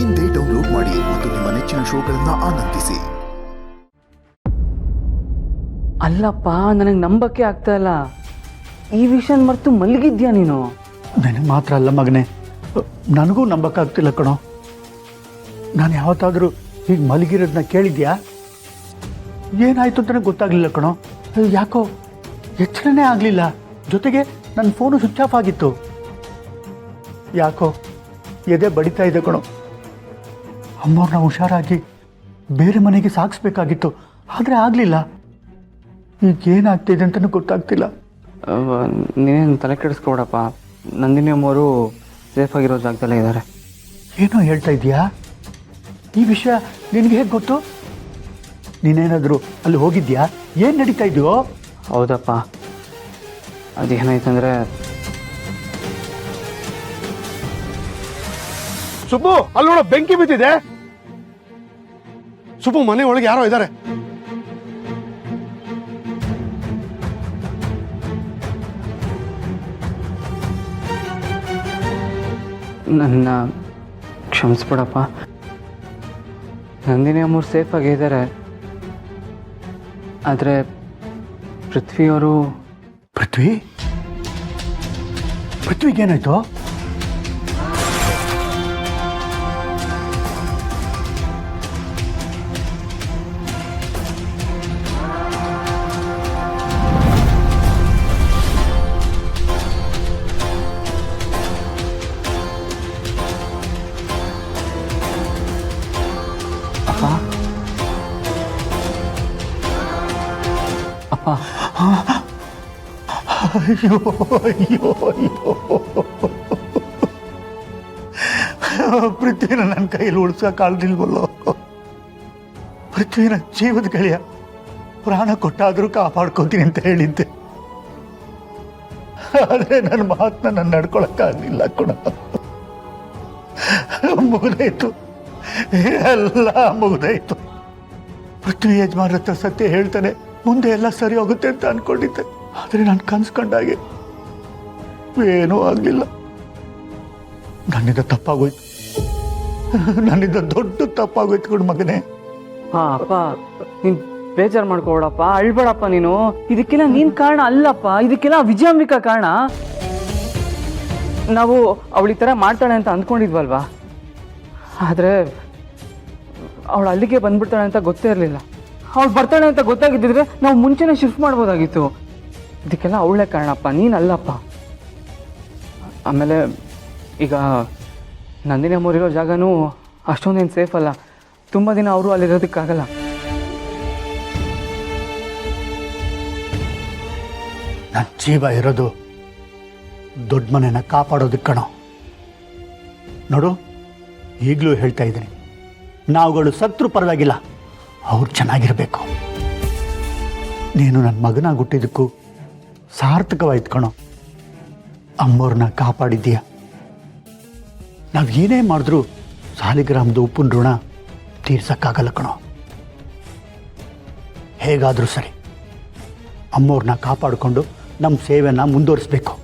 ಇಂದೇ ಡೌನ್ಲೋಡ್ ಮಾಡಿ ಮತ್ತು ನಿಮ್ಮ ನೆಚ್ಚಿನ ಶೋಗಳನ್ನು ಆನಂದಿಸಿ. ಅಲ್ಲಪ್ಪ, ನನಗೆ ನಂಬಕ್ಕೆ ಆಗ್ತಾ ಇಲ್ಲ. ಈ ವಿಷಯ ಮರೆತು ಮಲಗಿದ್ಯಾ ನೀನು? ನನಗೆ ಮಾತ್ರ ಅಲ್ಲ ಮಗನೇ, ನನಗೂ ನಂಬಕ್ಕಾಗ್ತಿಲ್ಲ ಕಣೋ. ನಾನು ಯಾವತ್ತಾದರೂ ಹೀಗೆ ಮಲಗಿರೋದನ್ನ ಕೇಳಿದ್ಯಾ? ಏನಾಯಿತು ಅಂತಲೇ ಗೊತ್ತಾಗಲಿಲ್ಲ ಕಣೋ. ಯಾಕೋ ಎಚ್ಚರನೇ ಆಗಲಿಲ್ಲ. ಜೊತೆಗೆ ನನ್ನ ಫೋನು ಸ್ವಿಚ್ ಆಫ್ ಆಗಿತ್ತು. ಯಾಕೋ ಎದೆ ಬಡಿತಾ ಇದೆ ಕಣೋ. ಅಮ್ಮವ್ರನ್ನ ಹುಷಾರಾಗಿ ಬೇರೆ ಮನೆಗೆ ಸಾಗಿಸ್ಬೇಕಾಗಿತ್ತು, ಆದರೆ ಆಗಲಿಲ್ಲ. ಈಗ ಏನಾಗ್ತಿದೆ ಅಂತಲೂ ಗೊತ್ತಾಗ್ತಿಲ್ಲ. ನೀನೇನು ತಲೆ ಕೆಡಿಸ್ಕೊಡಪ್ಪ. ನಂದಿನಿ ಅಮ್ಮವರು ಸೇಫಾಗಿರೋ ಜಾಗದಲ್ಲೇ ಇದ್ದಾರೆ. ಏನೋ ಹೇಳ್ತಾ ಇದೆಯಾ? ಈ ವಿಷಯ ನಿನಗೆ ಹೇಗೆ ಗೊತ್ತು? ನೀನೇನಾದರೂ ಅಲ್ಲಿ ಹೋಗಿದ್ಯಾ? ಏನು ನಡೀತಾ ಇದೆಯೋ? ಹೌದಪ್ಪ, ಅದೇನಾಯ್ತಂದರೆ ಸುಬ್ಬು, ಅಲ್ಲಿ ನೋಡೋ ಬೆಂಕಿ ಬಿದ್ದಿದೆ. ಸುಬ್ಬು, ಮನೆ ಒಳಗೆ ಯಾರೋ ಇದ್ದಾರೆ. ನನ್ನ ಕ್ಷಮಿಸ್ಬಿಡಪ್ಪ. ನಂದಿನಿ ಅಮ್ಮವ್ರು ಸೇಫಾಗೇ ಇದ್ದಾರೆ. ಆದರೆ ಪೃಥ್ವಿಯವರು... ಪೃಥ್ವಿಗೇನಾಯ್ತು? ಅಪ್ಪ, ಅಯ್ಯೋ ಅಯ್ಯೋ ಅಯ್ಯೋ, ಪೃಥ್ವಿನ ನನ್ನ ಕೈಯಲ್ಲಿ ಉಳಿಸೋಕ್ಕಾಗಲಿಲ್ವಲ್ಲೋ. ಪೃಥ್ವಿನ ಜೀವದ ಗೆಳೆಯ, ಪ್ರಾಣ ಕೊಟ್ಟಾದರೂ ಕಾಪಾಡ್ಕೋತೀನಿ ಅಂತ ಹೇಳಿದ್ದೆ. ಆದರೆ ನನ್ನ ಮಾತನ್ನ ನಾನು ನಡ್ಕೊಳಕ್ಕಾಗಲಿಲ್ಲ ಕೂಡ. ಮುಗಿದಾಯ್ತು, ಎಲ್ಲ ಮುಗಿದಾಯ್ತು. ಪೃಥ್ವಿ ಯಜಮಾನ್ರ ಹತ್ರ ಸತ್ಯ ಹೇಳ್ತಾನೆ, ಮುಂದೆ ಎಲ್ಲ ಸರಿ ಹೋಗುತ್ತೆ ಅಂತ ಅನ್ಕೊಂಡಿದ್ದೆ. ಆದರೆ ನಾನು ಕನ್ಸ್ಕೊಂಡಾಗೆ ಏನೂ ಆಗಲಿಲ್ಲ. ನನ್ನಿಂದ ತಪ್ಪಾಗೋಯ್ತು, ನನ್ನಿಂದ ದೊಡ್ಡ ತಪ್ಪಾಗೋಯ್ತು ಕೂಡ ಮಗನೇ. ಅಪ್ಪ, ನೀನು ಬೇಜಾರು ಮಾಡ್ಕೊಬೇಡಪ್ಪ, ಅಳ್ಬೇಡಪ್ಪ ನೀನು. ಇದಕ್ಕೆಲ್ಲ ನೀನು ಕಾರಣ ಅಲ್ಲಪ್ಪ, ಇದಕ್ಕೆಲ್ಲ ವಿಜಯಾಂಬಿಕಾ ಕಾರಣ. ನಾವು ಅವಳು ಈ ಥರ ಮಾಡ್ತಾಳೆ ಅಂತ ಅಂದ್ಕೊಂಡಿದ್ವಲ್ವಾ, ಆದರೆ ಅವಳು ಅಲ್ಲಿಗೆ ಬಂದ್ಬಿಡ್ತಾಳೆ ಅಂತ ಗೊತ್ತೇ ಇರಲಿಲ್ಲ. ಅವಳು ಬರ್ತಾಳೆ ಅಂತ ಗೊತ್ತಾಗಿದ್ದಿದ್ರೆ ನಾವು ಮುಂಚೆನೇ ಶಿಫ್ಟ್ ಮಾಡ್ಬೋದಾಗಿತ್ತು. ಇದಕ್ಕೆಲ್ಲ ಅವಳೇ ಕಾರಣಪ್ಪ, ನೀನಲ್ಲಪ್ಪ. ಆಮೇಲೆ ಈಗ ನಂದಿನಿ ಅಮ್ಮೋರಿರೋ ಜಾಗನೂ ಅಷ್ಟೊಂದೇನು ಸೇಫ್ ಅಲ್ಲ. ತುಂಬ ದಿನ ಅವರು ಅಲ್ಲಿರೋದಕ್ಕಾಗಲ್ಲ. ನನ್ನ ಜೀವ ಇರೋದು ದೊಡ್ಡ ಮನೆನ ಕಾಪಾಡೋದಕ್ಕೆ ಕಣೋ. ನೋಡು, ಈಗಲೂ ಹೇಳ್ತಾ ಇದ್ದೀನಿ, ನಾವುಗಳು ಸತ್ರು ಪರವಾಗಿಲ್ಲ, ಅವ್ರು ಚೆನ್ನಾಗಿರಬೇಕು. ನೀನು ನನ್ನ ಮಗನಾಗಿ ಹುಟ್ಟಿದ್ದಕ್ಕೂ ಸಾರ್ಥಕವಾಯ್ತು ಕಣೋ. ಅಮ್ಮವ್ರನ್ನ ಕಾಪಾಡಿದ್ದೀಯ. ನಾವು ಏನೇ ಮಾಡಿದ್ರೂ ಸಾಲಿಗ್ರಾಮದ ಉಪ್ಪಿನ ಋಣ ತೀರ್ಸಕ್ಕಾಗಲ್ಲ ಕಣೋ. ಹೇಗಾದರೂ ಸರಿ ಅಮ್ಮವ್ರನ್ನ ಕಾಪಾಡಿಕೊಂಡು ನಮ್ಮ ಸೇವೆನ ಮುಂದುವರಿಸ್ಬೇಕು.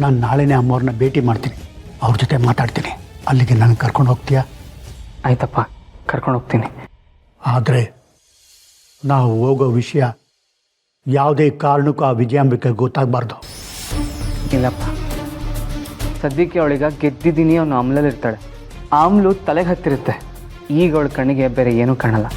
ನಾನು ನಾಳೆನೇ ಅಮ್ಮವ್ರನ್ನ ಭೇಟಿ ಮಾಡ್ತೀನಿ, ಅವ್ರ ಜೊತೆ ಮಾತಾಡ್ತೀನಿ. ಅಲ್ಲಿಗೆ ನನಗೆ ಕರ್ಕೊಂಡು ಹೋಗ್ತೀಯಾ? ಆಯ್ತಪ್ಪ, ಕರ್ಕೊಂಡು ಹೋಗ್ತೀನಿ. ಆದರೆ ನಾವು ಹೋಗೋ ವಿಷಯ ಯಾವುದೇ ಕಾರಣಕ್ಕೂ ಆ ವಿಜಯಾಂಬಿಕೆ ಗೊತ್ತಾಗಬಾರ್ದು. ಇಲ್ಲಪ್ಪ, ಸದ್ಯಕ್ಕೆ ಅವಳೀಗ ಗೆದ್ದಿದ್ದೀನಿ ಅನ್ನೋ ಆಮ್ಲಲ್ಲಿರ್ತಾಳೆ. ಆಮ್ಲು ತಲೆಗೆ ಹತ್ತಿರುತ್ತೆ. ಈಗ ಅವಳ ಕಣ್ಣಿಗೆ ಬೇರೆ ಏನೂ ಕಾಣಲ್ಲ.